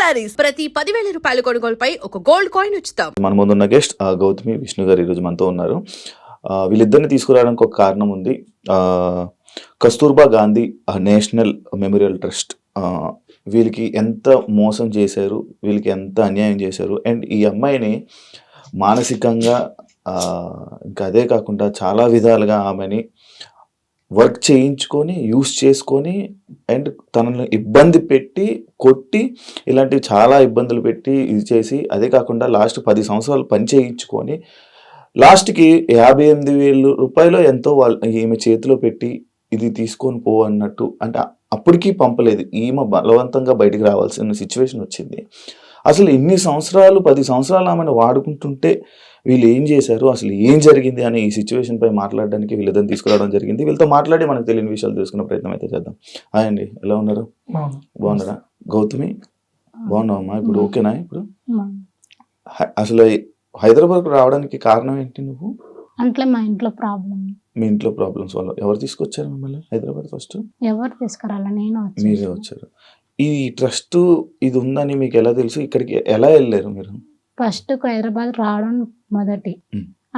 శారీస్ ప్రతి 10,000 రూపాయల కొనుగోలుపై ఒక గోల్డ్ కాయిన్ ఉచితం. మన ముందున్న గెస్ట్ గౌతమి విష్ణు గారు ఈరోజు మనతో ఉన్నారు. వీళ్ళిద్దరిని తీసుకురావడానికి ఒక కారణం ఉంది. Kasturba Gandhi national memorial trust వీళ్ళకి ఎంత మోసం చేశారు, వీళ్ళకి ఎంత అన్యాయం చేశారు, అండ్ ఈ అమ్మాయిని మానసికంగా ఇంకా అదే కాకుండా చాలా విధాలుగా ఆమెని వర్క్ చేయించుకొని యూస్ చేసుకొని అండ్ తనను ఇబ్బంది పెట్టి కొట్టి ఇలాంటివి చాలా ఇబ్బందులు పెట్టి ఇది చేసి అదే కాకుండా లాస్ట్ 10 సంవత్సరాలు పని చేయించుకొని లాస్ట్కి 58,000 రూపాయలు ఎంతో ఈమె చేతిలో పెట్టి ఇది తీసుకొని పో అన్నట్టు, అంటే అప్పటికీ పంపలేదు. ఈమె బలవంతంగా బయటికి రావాల్సిన సిచ్యువేషన్ వచ్చింది. అసలు ఇన్ని సంవత్సరాలు 10 సంవత్సరాలు ఆమెను వాడుకుంటుంటే వీళ్ళు ఏం చేశారు, అసలు ఏం జరిగింది అనే ఈ సిచ్యువేషన్ పై మాట్లాడడానికి వీళ్ళిద్దరిని తీసుకురావడం జరిగింది. వీళ్ళతో మాట్లాడి మనకు తెలియని విషయాలు తెలుసుకునే ప్రయత్నం అయితే చేద్దాం. హాయ్ అండి, ఎలా ఉన్నారు? బాగున్నారా? గౌతమి బాగున్నావమ్మా? ఇప్పుడు ఓకేనా? ఇప్పుడు అసలు హైదరాబాద్ రావడానికి కారణం ఏంటి? నువ్వు అంటే మా ఇంట్లో ప్రాబ్లం. మీ ఇంట్లో ప్రాబ్లమ్స్ వల్ల ఎవరు తీసుకొచ్చారు మిమ్మల్ని హైదరాబాద్? ఫస్ట్ ఎవరు తీసుకురాలా, నేను మీరే వచ్చారు. ఈ ట్రస్ట్ ఇది ఉందని మీకు ఎలా తెలుసు? ఇక్కడికి ఎలా వెళ్ళారు మీరు? ఫస్ట్ హైదరాబాద్ రావడం మొదటి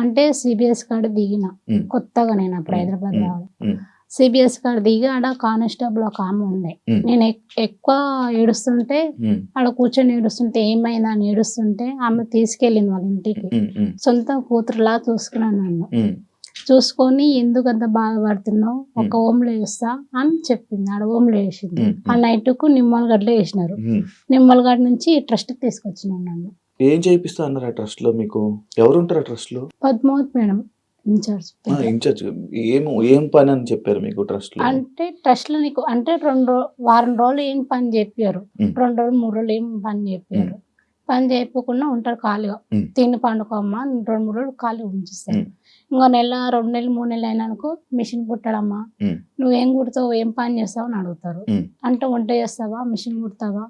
అంటే సిబిఎస్ కాడ దిగిన కొత్తగా, నేను అప్పుడు హైదరాబాద్ రావడం సిబిఎస్ కాడ దిగి ఆడ కానిస్టేబుల్ ఒక ఆమె ఉండే. నేను ఎక్కువ ఏడుస్తుంటే ఆడ కూర్చొని ఏడుస్తుంటే ఏమైందా అని ఏడుస్తుంటే ఆమె తీసుకెళ్ళింది వాళ్ళ ఇంటికి. సొంత కూతురులా చూసుకున్నాను. నన్ను చూసుకొని ఎందుకు అంత బాధపడుతున్నావు, ఒక ఓంలో వేస్తా అని చెప్పింది. ఆడ ఓంలో వేసింది. ఆ నైట్కు నిమ్మలగడ్డలో వేసినారు. నిమ్మలగడ్డ నుంచి ట్రస్ట్ తీసుకొచ్చినాను. నన్ను ఏం చేయిస్తా అన్నారు ఆ ట్రస్ట్ లో? మీకు ఎవరు ఉంటారు ఆ ట్రస్ట్ లో? Padmavathi madam incharge. ఏం పని అని చెప్పారు మీకు ట్రస్ట్ లో? అంటే ట్రస్ట్ లో నీకు అంటే వారం రోజులు ఏం పని చెప్పారు, 2 రోజులు 3 రోజులు ఏం పని చెప్పారు. పని చేయకుండా ఉంటారు ఖాళీగా, తిని పండుకోమ్మా 2-3 రోజులు ఖాళీ ఉంచిస్తారు. ఇంకో నెల 2 నెలలు 3 నెలలు అయినానుకో మిషన్ కుట్టడమ్మా, నువ్వేం కుడతావు, ఏం పని చేస్తావు అని అడుగుతారు. అంటే వంట చేస్తావా, మిషన్ కుడతావా,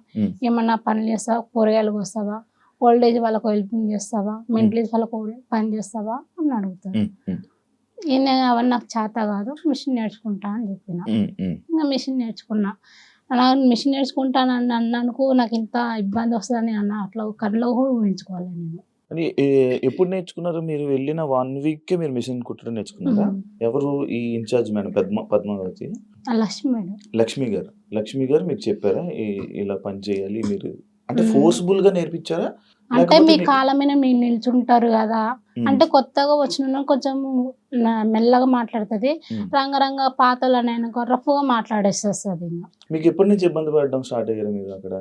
ఏమన్నా పనులు చేస్తావా, కూరగాయలు కోస్తావా, ఓల్డ్ ఏజ్ వాళ్ళకు హెల్పింగ్ చేస్తావా, మెంటల్ ఏజ్ వాళ్ళకు పని చేస్తావా అని అడుగుతారు. నేను అవన్నీ నాకు చేత కాదు, మిషన్ నేర్చుకుంటా అని చెప్పిన. ఇంకా మిషన్ నేర్చుకున్నా. నాకు మిషన్ నేర్చుకుంటానని అన్నానుకో నాకు ఇంత ఇబ్బంది వస్తుందని అన్న అట్లా కళ్ళలో కూడా ఊహించుకోవాలి నేను. ఎప్పుడు నేర్చుకున్నారు మీరు? వెళ్ళిన 1 వీక్ మీరు మిషన్ కుట్టడం నేర్చుకున్నారా? ఎవరు ఈ incharge madam? Padmavathi Lakshmi madam. Lakshmi గారు మీకు చెప్పారా ఇలా పని చేయాలి మీరు? అంటే ఫోర్స్ఫుల్ గా నేర్పించారా? అంటే మీ కాళ్ళ మీద మీరు నిల్చుంటారు కదా, అంటే కొత్తగా వచ్చిన కొంచెం మెల్లగా మాట్లాడుతుంది, రంగరంగ పాతలు అని రఫ్ గా మాట్లాడేస్తుంది. మీకు ఎప్పటి నుంచి ఇబ్బంది పడడం స్టార్ట్ అయ్యారు మీరు అక్కడ?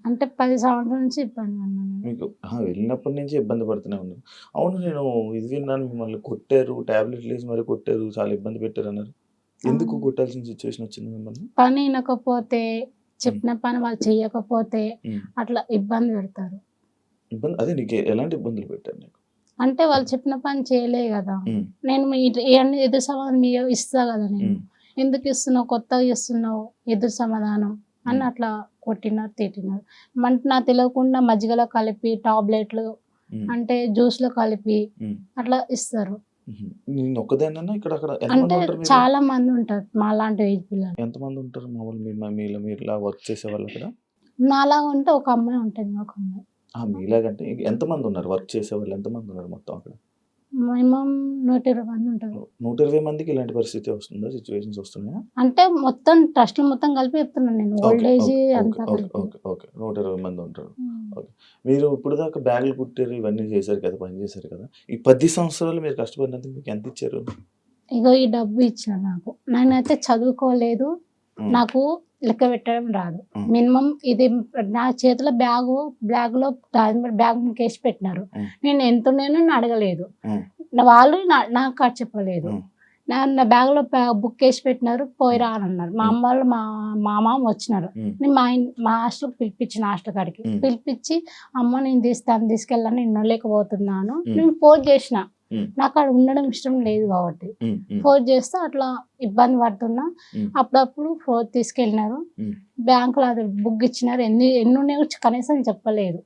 అంటే 10 సంవత్సరాల నుంచి ఇబ్బంది పడినాను. మీకు వెళ్ళినప్పటి నుంచి ఇబ్బంది పడుతూనే ఉన్నారు. అవును, నేను ఇది విన్నాను, మిమ్మల్ని కొట్టారు, టాబ్లెట్లు వేసి మరి కొట్టారు, చాలా ఇబ్బంది పెట్టారు అన్నారు. ఎందుకు కొట్టాల్సిన సిచ్యువేషన్ వచ్చింది మిమ్మల్ని? పని వినకపోతే, చెప్పిన పని వాళ్ళు చెయ్యకపోతే అట్లా ఇబ్బంది పెడతారు. అదే నీకు ఎలాంటి ఇబ్బందులు పెట్టారు నీకు? అంటే వాళ్ళు చెప్పిన పని చేయలే కదా, నేను ఎదురు సమాధానం ఇస్తా కదా, నేను ఎందుకు ఇస్తున్నావు, కొత్తగా ఇస్తున్నావు ఎదురు సమాధానం అని అట్లా కొట్టినారు, తిట్టినారు. అంటే నాకు తెలియకుండా మజ్జిగలో కలిపి టాబ్లెట్లు అంటే జ్యూస్లో కలిపి అట్లా ఇస్తారు. అంటే చాలా మంది ఉంటారు మా లాంటి ఏజ్ పిల్లలు. ఎంతమంది ఉంటారు మామూలు మీరు వర్క్ చేసే వాళ్ళు అక్కడ? నాలాగా ఉంటే ఒక అమ్మాయి ఉంటుంది. ఒక అమ్మాయి. మీలాగంటే ఎంతమంది ఉన్నారు వర్క్ చేసే వాళ్ళు? ఎంతమంది ఉన్నారు మొత్తం అక్కడ? మినిమం 120 మంది ఉంటారు. 120 మందికి ఇలాంటి పరిస్థితి వస్తుందా, సిచ్యువేషన్స్ వస్తున్నాయా? అంటే మొత్తం ట్రస్ట్ మొత్తం కలిపి చెప్తున్నాను నేను, ఓల్డ్ ఏజ్ అంతా. 120 మంది ఉంటారు. మీరు ఇప్పుడు దాకా బ్యాగులు కుట్టారు, ఇవన్నీ చేశారు కదా, పని చేశారు కదా, ఈ 10 సంవత్సరాలు మీరు కష్టపడినందుకు మీకు ఎంత ఇచ్చారు? ఇగో ఈ డబ్బు ఇచ్చారు నాకు. నేనైతే చదువుకోలేదు, నాకు లెక్క పెట్టడం రాదు. మినిమం ఇది నా చేతిలో బ్యాగ్లో బ్యాగ్ కేసి పెట్టినారు. నేను ఎంత ఉన్నానో అడగలేదు, వాళ్ళు నాకు కాదు చెప్పలేదు. నా బ్యాగ్లో బుక్ వేసి పెట్టినారు, పోయిరా అని అన్నారు. మా అమ్మ వాళ్ళు మా మామ వచ్చినారు. నేను మా హాస్టల్కి పిలిపించిన, హాస్టల్ కాడికి పిలిపించి అమ్మ నేను తీసుకెళ్ళాను, నేను ఉండలేకపోతున్నాను. నేను ఫోన్ చేసిన, నాకు అక్కడ ఉండడం ఇష్టం లేదు కాబట్టి ఫోన్ చేస్తే అట్లా ఇబ్బంది పడుతున్నా. అప్పుడప్పుడు ఫోన్ తీసుకెళ్ళినారు, బ్యాంకులో అది బుక్ ఇచ్చినారు. ఎన్ని ఉన్నాయో కనీసం చెప్పలేదు.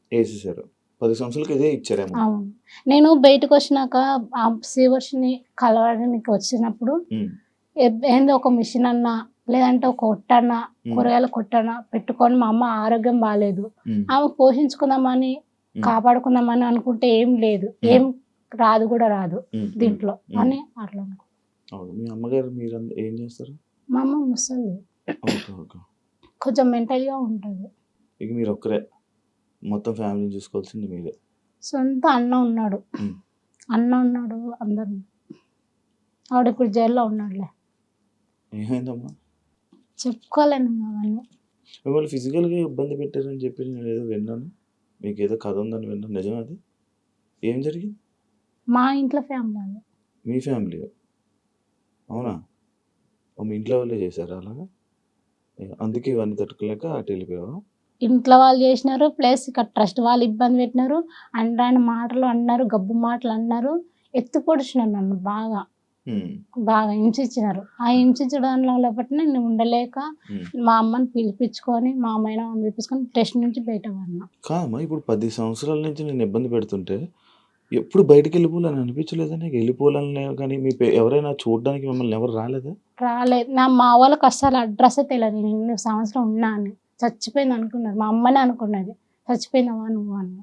10 సంవత్సరాలకి ఇదే ఇచ్చారేమో. అవును. నేను బయటకు వచ్చినాక ఆ శ్రీవర్షిని కలవడానికి వచ్చినప్పుడు ఏందో ఒక మిషన్ అన్న లేదంటే ఒక కొట్టన కూరగాయల కొట్టన పెట్టుకొని మా అమ్మ ఆరోగ్యం బాగాలేదు, ఆమె పోషించుకుందామని కాపాడుకుందామని అనుకుంటే ఏం లేదు, ఏం రాదు కూడా రాదు దీంట్లో అని అట్లా అనుకో. మీ అమ్మగారు మీరు ఏం చేస్తారు? మా అమ్మ ముసలి, కొంచెం మెంటల్గా ఉంటుంది. ఇక మీరు ఒక్కరే మొత్తం ఫ్యామిలీ చూసుకోవాల్సింది మీరే. సొంత అన్న ఉన్నాడు, అందరు. ఆవిడ ఇప్పుడు జైల్లో ఉన్నాడులే. ఏమైందమ్మా? చెప్పుకోలేను అవన్నీ. మిమ్మల్ని ఫిజికల్గా ఇబ్బంది పెట్టారని చెప్పి నేను ఏదో విన్నాను, మీకు ఏదో కథ ఉందని విన్నాను, నిజం అది? ఏం జరిగింది? మా ఇంట్లో ఫ్యామిలీ. మీ ఫ్యామిలీ? అవునా? మీ ఇంట్లో వాళ్ళే చేశారా అలాగా? అందుకే ఇవన్నీ తట్టుకోలేక అటు వెళ్ళిపోయావా? ఇంట్లో వాళ్ళు చేసినారు, ప్లస్ ఇక్కడ ట్రస్ట్ వాళ్ళు ఇబ్బంది పెట్టినారు, అండ్ మాటలు అన్నారు, గబ్బు మాటలు అన్నారు, ఎత్తి పొడిచినారు నన్ను, బాగా హింసించినారు. ఆ హింసించడంలో బట్టి నేను ఉండలేక మా అమ్మని పిలిపించుకొని, మా అమ్మాయిని పిలిపించుకొని టెస్ట్ నుంచి బయట పడినా. కాదమ్మా, ఇప్పుడు 10 సంవత్సరాల నుంచి నేను ఇబ్బంది పెడుతుంటే ఎప్పుడు బయటకు వెళ్ళిపోవాలని అనిపించలేదా? నీకు వెళ్ళిపోవాలని కానీ మీ ఎవరైనా చూడడానికి మిమ్మల్ని ఎవరు రాలేదా? రాలేదు. మా వాళ్ళకి అసలు అడ్రస్ తెలియదు. నేను 2 సంవత్సరం ఉన్నా అని. చచ్చిపోయింది అనుకున్నారు, మా అమ్మనే అనుకున్నది. చచ్చిపోయినావా నువ్వు అన్న.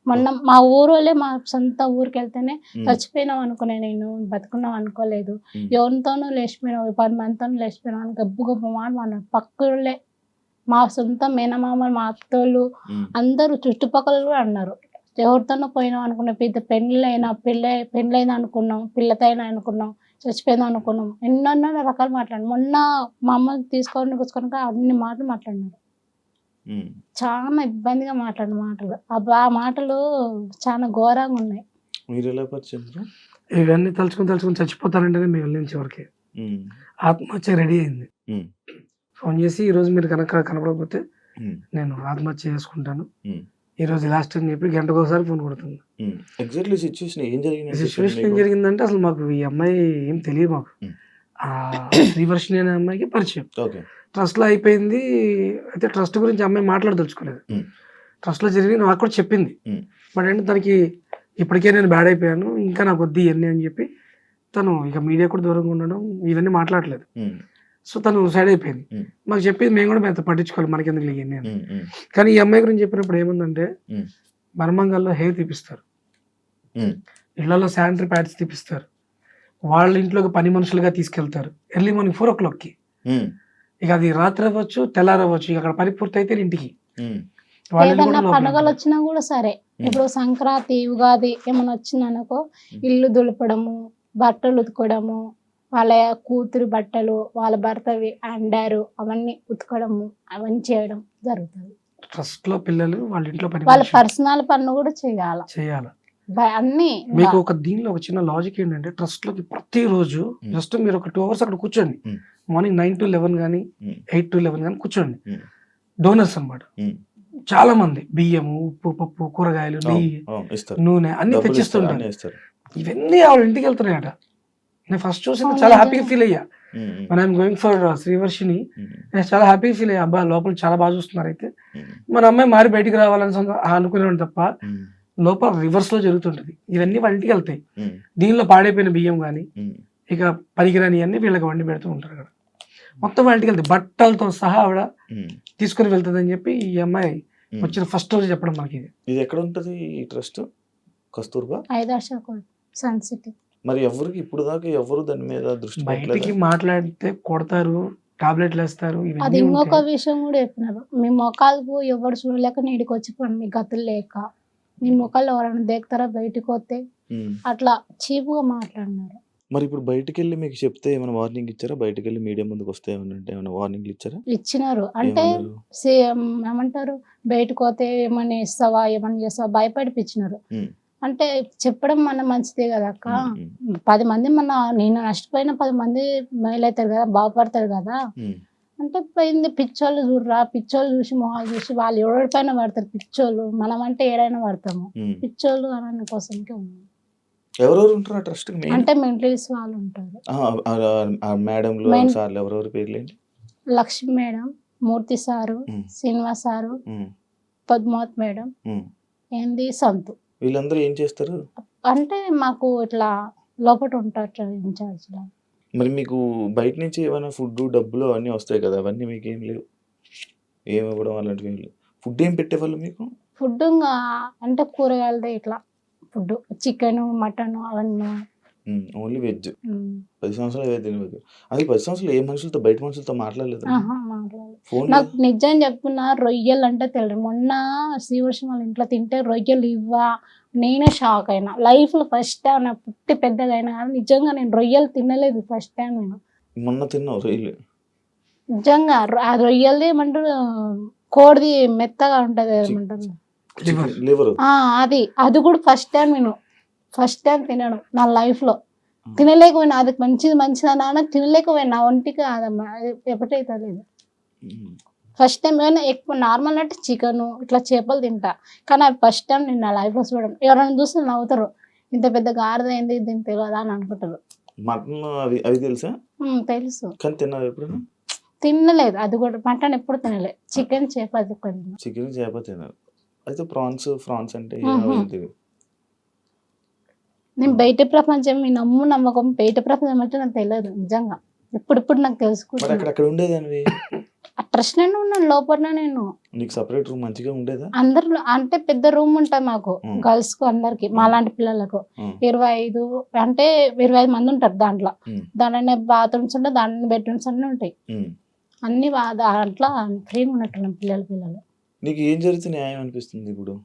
మొన్న మా ఊరు వాళ్ళే, మా సొంత ఊరికి వెళ్తేనే చచ్చిపోయినావు అనుకునే, నేను బతుకున్నావు అనుకోలేదు, ఎవరితోనూ లేచిపోయినావు, 10 మందితోనూ లేచిపోయినావు అని గబ్బు గబ్బు మాట అన్నారు. పక్కలే మా సొంత మేనమామలు, మా అత్తోళ్ళు అందరూ చుట్టుపక్కల కూడా అన్నారు, ఎవరితోనో పోయినావు అనుకున్నాం, పెద్ద పెళ్ళైనా అనుకున్నాం, పిల్లతైనా అనుకున్నాం, చచ్చిపోయిందా అనుకున్నాం, ఎన్నెన్నో రకాలు మాట్లాడు. మొన్న మా అమ్మ తీసుకొని కూర్చుకొని అన్ని మాటలు మాట్లాడినారు. చాలా ఇబ్బందిగా మాట్లాడిన మాటలు, ఆ మాటలు చాలా ఘోరంగా ఉన్నాయి. మీరు ఎలా పరిచయం? ఇవన్నీ తలుచుకుని చచ్చిపోతారంటేనే మేము వెళ్ళిన చివరికి ఆత్మహత్య రెడీ అయింది. ఫోన్ చేసి ఈరోజు మీరు కనుక కనపడకపోతే నేను ఆత్మహత్య చేసుకుంటాను, ఈ రోజు లాస్ట్ అని చెప్పి గంటకు ఒకసారి ఫోన్ కొడుతుంది. ఎగ్జాక్ట్లీ సిచ్యువేషన్ ఏం జరిగిందంటే అసలు మాకు ఈ అమ్మాయి ఏం తెలియదు, మాకు శ్రీవర్షిణి అనే అమ్మాయికి పరిచయం ట్రస్ట్లో అయిపోయింది. అయితే ట్రస్ట్ గురించి అమ్మాయి మాట్లాడదలుచుకోలేదు, ట్రస్ట్లో జరిగి నాకు కూడా చెప్పింది. బట్ అంటే తనకి ఇప్పటికే నేను బ్యాడ్ అయిపోయాను, ఇంకా నాకు వద్దు ఇవన్నీ అని చెప్పి తను ఇక మీడియా కూడా దూరంగా ఉండడం, ఇవన్నీ మాట్లాడలేదు. సో తను సైడ్ అయిపోయింది. మాకు చెప్పింది మేము కూడా మేము పట్టించుకోవాలి, మనకి ఎందుకు ఇవన్నీ అని. కానీ ఈ అమ్మాయి గురించి చెప్పినప్పుడు ఏముందంటే, మర్మంగాల్లో హెయిర్ తీపిస్తారు, ఇళ్లలో శానిటరీ ప్యాడ్స్ తీపిస్తారు, వాళ్ళ ఇంట్లోకి పని మనుషులుగా తీసుకెళ్తారు ఎర్లీ మార్నింగ్ 4 o'clockకి. ఇక అది రాత్రి అవ్వచ్చు, తెల్లారవ్వచ్చు, ఇక అక్కడ పని పూర్తి అయితే ఇంటికి. ఏదన్నా పండుగలు వచ్చినా కూడా సరే, ఇప్పుడు సంక్రాంతి, ఉగాది ఏమైనా వచ్చిందనుకో, ఇల్లు దులపడము, బట్టలు ఉతుకోవడము, వాళ్ళ కూతురు బట్టలు, వాళ్ళ భర్తవి అండారు అవన్నీ ఉతకడము, అవన్నీ చేయడం జరుగుతుంది. ట్రస్ట్ లో పిల్లలు వాళ్ళ ఇంట్లో పని, వాళ్ళ పర్సనల్ పనులు కూడా చేయాలి అన్ని. మీకు ఒక దీనిలో ఒక చిన్న లాజిక్ ఏంటంటే, ట్రస్ట్ లోకి ప్రతిరోజు జస్ట్ మీరు ఒక 2 hours అక్కడ కూర్చోండి, మార్నింగ్ 9 to 11 కానీ 8 to 11 కానీ కూర్చోండి. డోనర్స్ అన్నమాట, చాలా మంది బియ్యము, ఉప్పు, పప్పు, కూరగాయలు, నెయ్యి, నూనె అన్ని తెచ్చిస్తుంటారు. ఇవన్నీ ఆవిడ ఇంటికి వెళ్తున్నాయట. నేను ఫస్ట్ చూసి చాలా హ్యాపీగా ఫీల్ అయ్యా. మన ఐఎమ్ గోయింగ్ ఫర్ శ్రీవర్షిని, నేను చాలా హ్యాపీగా ఫీల్ అయ్యా. అబ్బా లోపల చాలా బాగా చూస్తున్నారు, అయితే మన అమ్మాయి మారి బయటికి రావాలని అనుకునేవాడు తప్ప లోపల రివర్స్ లో జరుగుతుంటది. ఇవన్నీ వాళ్ళ ఇంటికి వెళ్తాయి. దీనిలో పాడైపోయిన బియ్యం కానీ ఇక పనికిరాని అన్ని వీళ్ళకి వండి పెడుతూ ఉంటారు కదా, మొత్తం వాళ్ళ ఇంటికి వెళ్తాయి. బట్టలతో సహా ఆవిడ తీసుకుని వెళ్తుంది అని చెప్పి ఈ అమ్మాయి వచ్చిన ఫస్ట్ రోజు చెప్పడం మనకి. ఇది ఎక్కడ ఉంటుంది ఈ ట్రస్ట్? Kasturba sun city. మరి ఎవరికి ఇప్పుడు దాకా ఎవరు దాని మీద దృష్టి బయటికి మాట్లాడితే కొడతారు, టాబ్లెట్లు వేస్తారు. అది ఇంకొక విషయం కూడా చెప్పినారు, మీ మొఖాలకు ఎవరు చూడలేక నీడికి వచ్చిపోండి, మీ గతులు లేక మీ మొఖాలు ఎవరైనా దేకుతారా బయటకు వస్తే, అట్లా చీపుగా మాట్లాడినారు. మరి ఇప్పుడు బయటకు వెళ్ళి మీకు చెప్తే ఏమైనా వార్నింగ్ ఇచ్చారా? బయటకు వెళ్ళి మీడియా ముందుకు వస్తే ఏమైనా వార్నింగ్ ఇచ్చారా? ఇచ్చినారు. అంటే ఏమంటారు, బయటకు పోతే ఏమన్నా ఇస్తావా, ఏమన్నా చేస్తావా, భయపడిపించినారు. అంటే చెప్పడం మన మంచిదే కదా అక్క, 10 మంది నేను నష్టపోయిన 10 మంది మేలవుతారు కదా, బాగుపడతారు కదా. అంటే పోయింది పిచ్చోళ్ళు చూడరా, పిచ్చోళ్ళు చూసి మొహాలు చూసి వాళ్ళు ఎవరిపైన పడతారు పిచ్చోళ్ళు, మనం అంటే ఏడైనా పడతాము. పిచ్చోళ్ళు అనే కోసంకే ఉన్నాం. ఎవరెవరు ఉంటారు ఆ ట్రస్ట్? అంటే మెంటలిస్ట్ వాళ్ళు ఉంటారు. ఎవరెవరి పేర్లేంటి? Lakshmi madam, Murthy sir, Srinivas sir, Padmavat madam, ఏంది సంతు. వీళ్ళందరూ ఏం చేస్తారు అంటే మాకు ఇట్లా లోపల ఉంటారు ఇన్ఛార్జ్. మరి మీకు బయట నుంచి ఏమైనా ఫుడ్ డబ్బులు అవన్నీ వస్తాయి కదా, అవన్నీ మీకు ఏం లేవు, ఏమి ఇవ్వడం అలాంటివి ఏం లేవు. ఫుడ్ ఏం పెట్టేవాళ్ళు మీకు? ఫుడ్ అంటే కూరగాయలదే ఇట్లా ఫుడ్, చికెన్ మటన్ అవన్నీ. Only veg. ఉమ్. 10 సంవత్సరాలు ఏదైతే తెలియదు. అది 10 సంవత్సరాలు ఏ మనుషులతో, బయట మనుషులతో మాట్లాడలేదు? మాట్లాడలేదు. ఫోన్ నాకు నిజం చెప్తున్నా, రొయ్యలు అంటే తెలియదు. మొన్న శ్రీవర్షం వాళ్ళ ఇంట్లో తింటే రొయ్యలు ఇవ్వా, నేనే షాక్ అయినా. లైఫ్లో ఫస్ట్ టైం నా పుట్టి పెద్దగా అయినా కానీ నిజంగా నేను రొయ్యలు తినలేదు ఫస్ట్ టైం నేను. మొన్న తిన్నావు రొయ్యలు? నిజంగా ఆ రొయ్యలది ఏమంటారు, కోడిది మెత్తగా ఉంటది ఏమంటారు, లివర్. అది కూడా ఫస్ట్ టైం తినడం నా లైఫ్ లో. తినలేకపోయినా, అది మంచిది అన్న తినలేకపోయినా, ఒంటికి కాదమ్మా, అది ఎప్పటైతే లేదు. ఫస్ట్ టైం ఏమైనా ఎక్కువ నార్మల్ అంటే చికెన్ ఇట్లా చేపలు తింటా, కానీ అవి ఫస్ట్ టైం నేను నా లైఫ్ లో చూడడం. ఎవరైనా చూస్తే నవ్వుతారు, ఇంత పెద్ద గాడిదైంది దీనికి తెలియదా అని అనుకుంటారు. మటన్ అవి తెలుసా? తెలుసు, కానీ తిన్నావు ఎప్పుడైనా? తినలేదు. అది కూడా మటన్ ఎప్పుడు తినలేదు. చికెన్ చేప అది కూడా తిన్నా. చికెన్ చేప తిన్నారు. అయితే ఫ్రాన్స్ అంటే నేను బయట ప్రపంచం, మీ నమ్మకం బయట ప్రపంచం అంటే నాకు తెలియదు నిజంగా. ఇప్పుడు నాకు తెలుసుకుంటాను. అక్కడ ఉండేదానివి? ట్రస్ట్లోనే ఉన్నాను లోపల నేను. నీకు సపరేట్ రూమ్ మంచిగా ఉండేదా? అందరు అంటే పెద్ద రూమ్ ఉంటుంది మాకు, గర్ల్స్ కు అందరికి, మా లాంటి పిల్లలకు 25 మంది ఉంటారు దాంట్లో. దాంట్లోనే బాత్రూమ్స్ ఉంటాయి, దాంట్లో బెడ్రూమ్స్ అన్నీ ఉంటాయి. అన్ని దాంట్లో ఫ్రీగా ఉన్నట్టున్నాం పిల్లలు. నీకు ఏం జరిగితే న్యాయం అనిపిస్తుంది ఇప్పుడు?